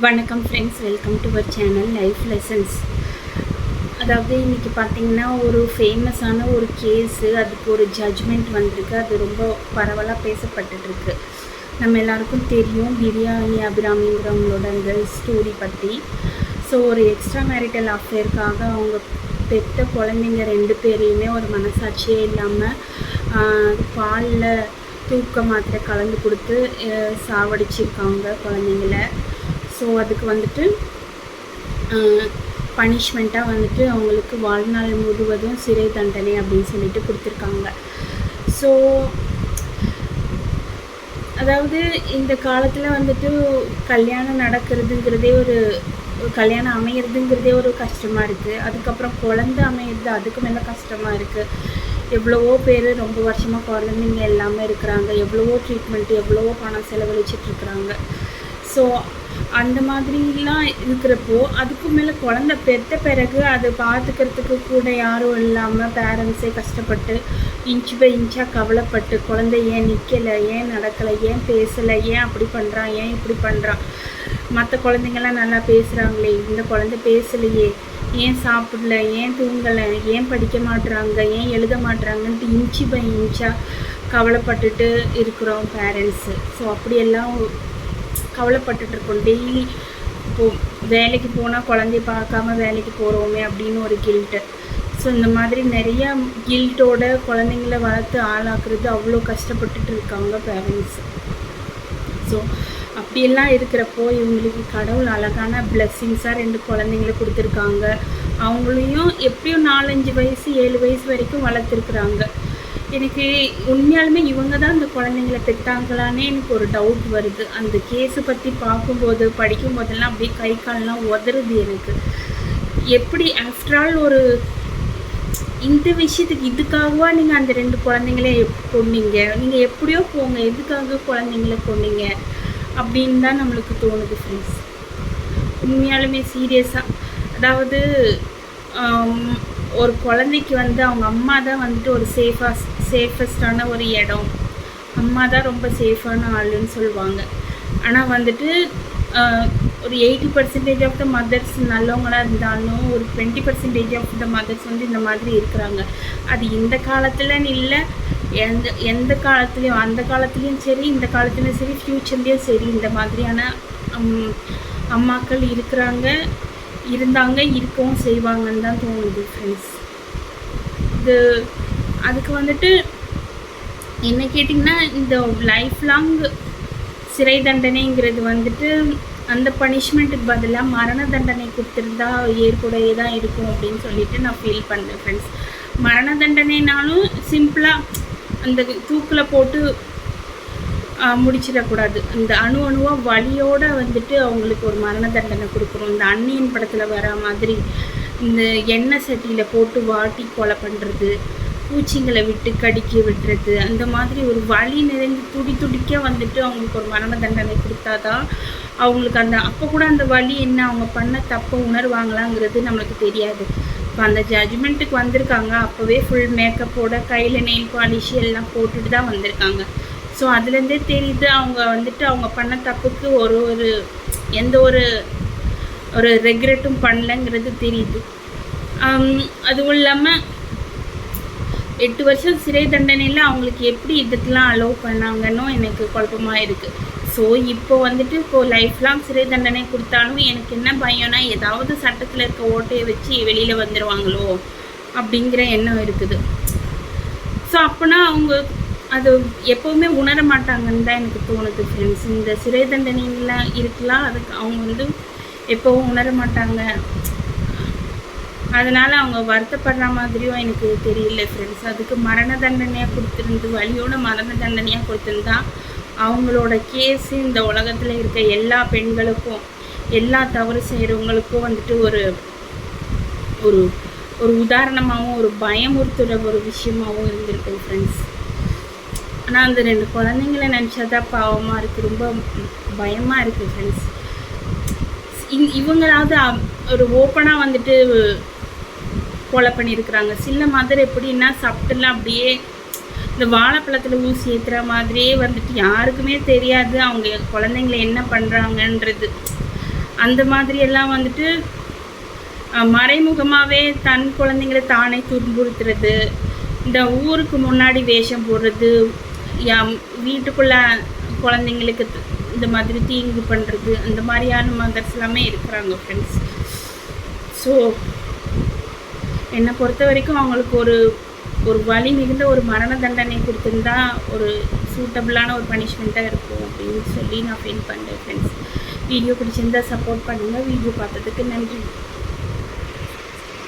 வணக்கம் friends, welcome to our channel life lessons. அதாவது இன்றைக்கி பார்த்திங்கன்னா ஒரு ஃபேமஸான ஒரு கேஸு, அதுக்கு ஒரு ஜட்ஜ்மெண்ட் வந்திருக்கு. அது ரொம்ப பரவலாக பேசப்பட்டுருக்கு. நம்ம எல்லாருக்கும் தெரியும் பிரியாணி அபிராமிங்கிறவங்களோட அந்த ஸ்டோரி பற்றி. ஸோ ஒரு எக்ஸ்ட்ரா மேரிட்டல் அஃபேருக்காக அவங்க பெற்ற குழந்தைங்க 2 பேரையுமே ஒரு மனசாட்சியே இல்லாமல் பாலில் தூக்க மாத்திரை கலந்து கொடுத்து சாவடிச்சிருக்காங்க குழந்தைங்கள. ஸோ அதுக்கு வந்துட்டு பனிஷ்மெண்ட்டாக வந்துட்டு அவங்களுக்கு வாழ்நாள் முழுவதும் சிறை தண்டனை அப்படின்னு சொல்லிட்டு கொடுத்துருக்காங்க. ஸோ அதாவது இந்த காலத்தில் வந்துட்டு கல்யாணம் நடக்கிறதுங்கிறதே கல்யாணம் அமையிறதுங்கிறதே ஒரு கஷ்டமாக இருக்குது. அதுக்கப்புறம் குழந்தை அமையிறது அதுக்கு மேலே கஷ்டமாக இருக்குது. எவ்வளவோ பேர் ரொம்ப வருஷமாக குழந்தைங்க எல்லாமே இருக்கிறாங்க. எவ்வளவோ ட்ரீட்மெண்ட்டு, எவ்வளவோ பணம் செலவழிச்சிட்ருக்குறாங்க. ஸோ அந்த மாதிரிலாம் இருக்கிறப்போ அதுக்கு மேலே குழந்தை பெற்ற பிறகு அதை பார்த்துக்கிறதுக்கு கூட யாரும் இல்லாமல் பேரண்ட்ஸே கஷ்டப்பட்டு இன்ச்சு பை இன்ச்சாக கவலைப்பட்டு குழந்தை ஏன் நிற்கலை, ஏன் நடக்கலை, ஏன் பேசலை, ஏன் அப்படி பண்ணுறான், ஏன் இப்படி பண்ணுறான், மற்ற குழந்தைங்கள்லாம் நல்லா பேசுகிறாங்களே இந்த குழந்தை பேசலையே, ஏன் சாப்பிடல, ஏன் தூங்கலை, ஏன் படிக்க மாட்டுறாங்க, ஏன் எழுத மாட்டுறாங்கன்ட்டு இன்ச்சு பை இன்ச்சாக கவலைப்பட்டுட்டு இருக்கிறோம் பேரண்ட்ஸு. ஸோ அப்படியெல்லாம் கவலைப்பட்டுருக்கோம். டெய்லி இப்போது வேலைக்கு போனால் குழந்தைய பார்க்காம வேலைக்கு போகிறோமே அப்படின்னு ஒரு கில்ட்டு. ஸோ இந்த மாதிரி நிறையா கில்ட்டோட குழந்தைங்கள வளர்த்து ஆளாக்குறது அவ்வளோ கஷ்டப்பட்டுட்டு இருக்காங்க பேரண்ட்ஸு. ஸோ அப்படியெல்லாம் இருக்கிறப்போ இவங்களுக்கு கடவுள் அழகான பிளெஸ்ஸிங்ஸாக 2 குழந்தைங்கள கொடுத்துருக்காங்க. அவங்களையும் எப்படியும் 4-5 வயசு 7 வயசு வரைக்கும் வளர்த்துருக்குறாங்க. எனக்கு உண்மையாலுமே இவங்க தான் அந்த குழந்தைங்கள பெற்றாங்களானே எனக்கு ஒரு டவுட் வருது. அந்த கேஸை பற்றி பார்க்கும்போது படிக்கும் போதெல்லாம் அப்படியே கை கால்லாம் உதறுது எனக்கு. எப்படி ஆஃப்டர் ஆல் ஒரு இந்த விஷயத்துக்கு இதுக்காகவா நீங்கள் அந்த 2 குழந்தைங்களே கொன்னீங்க, நீங்கள் எப்படியோ போங்க, எதுக்காக குழந்தைங்கள கொன்னீங்க அப்படின்னு தான் நம்மளுக்கு தோணுது ஃப்ரெண்ட்ஸ். உண்மையாலுமே சீரியஸாக. அதாவது ஒரு குழந்தைக்கு அவங்க அம்மா தான் வந்துட்டு ஒரு சேஃபஸ்டான ஒரு இடம். அம்மா தான் ரொம்ப சேஃபான ஆளுன்னு சொல்லுவாங்க. ஆனால் வந்துட்டு ஒரு 80% ஆஃப் த மதர்ஸ் நல்லவங்களாக இருந்தாலும் ஒரு 20% ஆஃப் த மதர்ஸ் இந்த மாதிரி இருக்கிறாங்க. அது இந்த காலத்துலன்னு இல்லை, எந்த காலத்துலேயும், அந்த காலத்துலேயும் சரி, இந்த காலத்துலேயும் சரி, ஃப்யூச்சர்லேயும் சரி, இந்த மாதிரியான அம்மாக்கள் இருந்தாங்க, இருக்கவும் செய்வாங்கன்னு தான் தோணுது ஃப்ரெண்ட்ஸ். அதுக்கு வந்துட்டு என்ன கேட்டிங்கன்னா, இந்த லைஃப் லாங் சிறை தண்டனைங்கிறது வந்துட்டு அந்த பனிஷ்மெண்ட்டுக்கு பதிலாக மரண தண்டனை கொடுத்துருந்தா ஏற்புடையே தான் இருக்கும் அப்படின்னு சொல்லிட்டு நான் ஃபீல் பண்ணுறேன் ஃப்ரெண்ட்ஸ். மரண தண்டனைனாலும் சிம்பிளாக அந்த தூக்கில் போட்டு முடிச்சிடக்கூடாது. அந்த அணுவாக வலியோடு வந்துட்டு அவங்களுக்கு ஒரு மரண தண்டனை கொடுக்குறோம். இந்த அந்நியன் படத்தில் வர மாதிரி இந்த எண்ணெய் சட்டியில் போட்டு வாட்டி கொலை பண்ணுறது, பூச்சிங்களை விட்டு கடிக்க விட்டுறது, அந்த மாதிரி ஒரு வலி நிறைந்து துடிக்க வந்துட்டு அவங்களுக்கு ஒரு மரண தண்டனை கொடுத்தாதான் அவங்களுக்கு அப்போ கூட அந்த வலி என்ன, அவங்க பண்ண தப்பை உணர்வாங்களாங்கிறது நம்மளுக்கு தெரியாது. இப்போ அந்த ஜட்ஜ்மெண்ட்டுக்கு வந்திருக்காங்க, அப்போவே ஃபுல் மேக்கப்போட கையில் நெயில் பாலிஷ் எல்லாம் போட்டுட்டு தான் வந்திருக்காங்க. ஸோ அதுலேருந்தே தெரியுது அவங்க வந்துட்டு அவங்க பண்ண தப்புக்கு எந்த ஒரு ரெக்ரெட்டும் பண்ணலங்கிறது தெரியுது. அதுவும் இல்லாமல் 8 வருஷம் சிறை தண்டனையில் அவங்களுக்கு எப்படி இதுக்கெலாம் அலோவ் பண்ணாங்கன்னு எனக்கு குழப்பமாக இருக்குது. ஸோ இப்போ லைஃப் லாங் சிறை தண்டனை கொடுத்தாலும் எனக்கு என்ன பயம்னா, ஏதாவது சட்டத்தில் இருக்க ஓட்டையை வச்சு வெளியில் வந்துடுவாங்களோ அப்படிங்கிற எண்ணம் இருக்குது. ஸோ அப்போனா அவங்க அது எப்போவுமே உணர மாட்டாங்கன்னு தான் எனக்கு தோணுது ஃப்ரெண்ட்ஸ். இந்த சிறை தண்டனைலாம் இருக்கலாம், அதுக்கு அவங்க எப்போவும் உணர மாட்டாங்க. அதனால் அவங்க வருத்தப்படுற மாதிரியும் எனக்கு தெரியல ஃப்ரெண்ட்ஸ். அதுக்கு மரண தண்டனையாக கொடுத்துருந்து, வலியோட மரண தண்டனையாக கொடுத்துருந்தா அவங்களோட கேஸு இந்த உலகத்தில் இருக்க எல்லா பெண்களுக்கும், எல்லா தவறு செய்கிறவங்களுக்கும் வந்துட்டு ஒரு ஒரு ஒரு உதாரணமாகவும் ஒரு பயமுறுத்துகிற ஒரு விஷயமாகவும் இருந்திருக்கு ஃப்ரெண்ட்ஸ். ஆனால் அந்த 2 குழந்தைங்கள நினச்சாதான் பாவமாக இருக்குது, ரொம்ப பயமாக இருக்குது ஃப்ரெண்ட்ஸ். இவங்களாவது ஒரு ஓப்பனாக வந்துட்டு கொலை பண்ணியிருக்கிறாங்க. சில மதர் எப்படின்னா சாப்பிட்டுலாம் அப்படியே இந்த வாழைப்பழத்தில் ஊசி ஏற்றுற மாதிரியே வந்துட்டு யாருக்குமே தெரியாது அவங்க குழந்தைங்கள என்ன பண்ணுறாங்கன்றது. அந்த மாதிரியெல்லாம் வந்துட்டு மறைமுகமாகவே தன் குழந்தைங்களை தானே துன்புறுத்துறது, இந்த ஊருக்கு முன்னாடி வேஷம் போடுறது, வீட்டுக்குள்ளே குழந்தைங்களுக்கு இந்த மாதிரி தீங்கு பண்ணுறது, அந்த மாதிரியான மதர்ஸ் எல்லாமே இருக்கிறாங்க ஃப்ரெண்ட்ஸ். ஸோ என்னை பொறுத்த வரைக்கும் அவங்களுக்கு ஒரு வலி மிகுந்த ஒரு மரண தண்டனை கொடுத்துருந்தா ஒரு சூட்டபிளான ஒரு பனிஷ்மெண்ட்டாக இருக்கும் அப்படின்னு சொல்லி நான் ஃபீல் பண்ணுறேன் ஃப்ரெண்ட்ஸ். வீடியோ பிடிச்சிருந்தால் சப்போர்ட் பண்ணுங்கள். வீடியோ பார்த்ததுக்கு நன்றி.